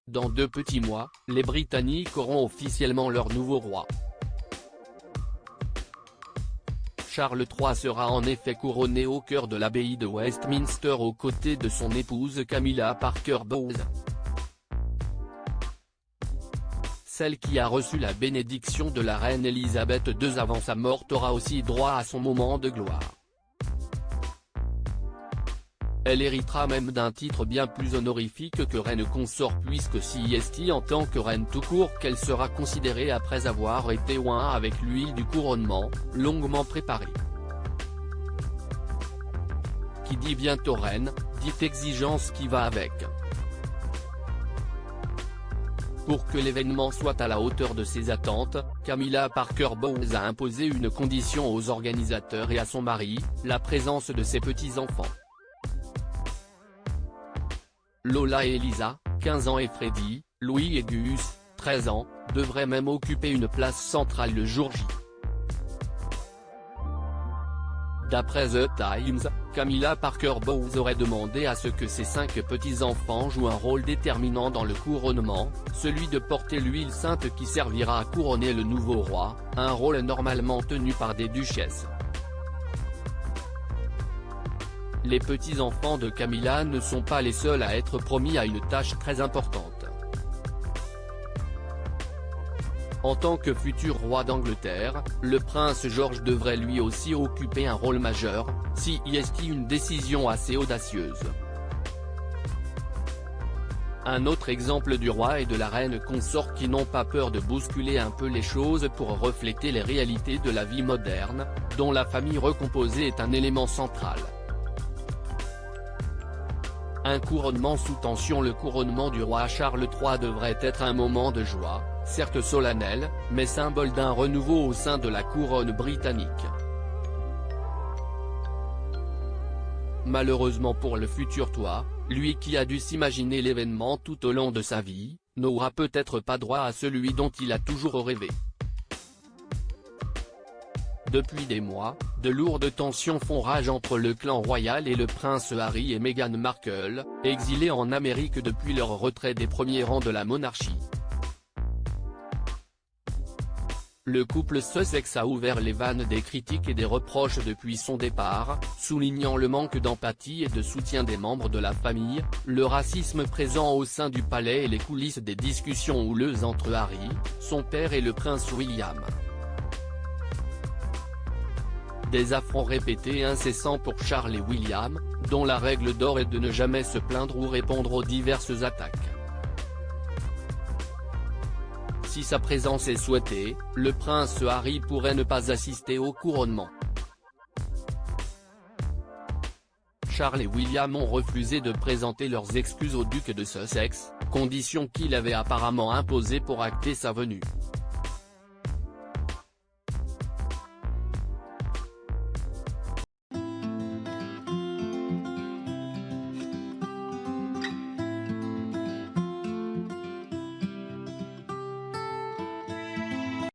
Dans 2 petits mois, les Britanniques auront officiellement leur nouveau roi. Charles III sera en effet couronné au cœur de l'abbaye de Westminster aux côtés de son épouse Camilla Parker Bowles. Celle qui a reçu la bénédiction de la reine Elisabeth II avant sa mort aura aussi droit à son moment de gloire. Elle héritera même d'un titre bien plus honorifique que reine consort puisque c'est en tant que reine tout court qu'elle sera considérée après avoir été oint avec l'huile du couronnement, longuement préparée. Qui dit bientôt reine, dit exigence qui va avec. Pour que l'événement soit à la hauteur de ses attentes, Camilla Parker Bowles a imposé une condition aux organisateurs et à son mari, la présence de ses petits-enfants. Lola et Elisa, 15 ans et Freddie, Louis et Gus, 13 ans, devraient même occuper une place centrale le jour J. D'après The Times, Camilla Parker Bowles aurait demandé à ce que ses 5 petits-enfants jouent un rôle déterminant dans le couronnement, celui de porter l'huile sainte qui servira à couronner le nouveau roi, un rôle normalement tenu par des duchesses. Les petits-enfants de Camilla ne sont pas les seuls à être promis à une tâche très importante. En tant que futur roi d'Angleterre, le prince George devrait lui aussi occuper un rôle majeur, si c'est une décision assez audacieuse. Un autre exemple du roi et de la reine consort qui n'ont pas peur de bousculer un peu les choses pour refléter les réalités de la vie moderne, dont la famille recomposée est un élément central. Un couronnement sous tension. Le couronnement du roi Charles III devrait être un moment de joie, certes solennel, mais symbole d'un renouveau au sein de la couronne britannique. Malheureusement pour le futur roi, lui qui a dû s'imaginer l'événement tout au long de sa vie, n'aura peut-être pas droit à celui dont il a toujours rêvé. Depuis des mois, de lourdes tensions font rage entre le clan royal et le prince Harry et Meghan Markle, exilés en Amérique depuis leur retrait des premiers rangs de la monarchie. Le couple Sussex a ouvert les vannes des critiques et des reproches depuis son départ, soulignant le manque d'empathie et de soutien des membres de la famille, le racisme présent au sein du palais et les coulisses des discussions houleuses entre Harry, son père et le prince William. Des affronts répétés et incessants pour Charles et William, dont la règle d'or est de ne jamais se plaindre ou répondre aux diverses attaques. Si sa présence est souhaitée, le prince Harry pourrait ne pas assister au couronnement. Charles et William ont refusé de présenter leurs excuses au duc de Sussex, condition qu'il avait apparemment imposée pour acter sa venue.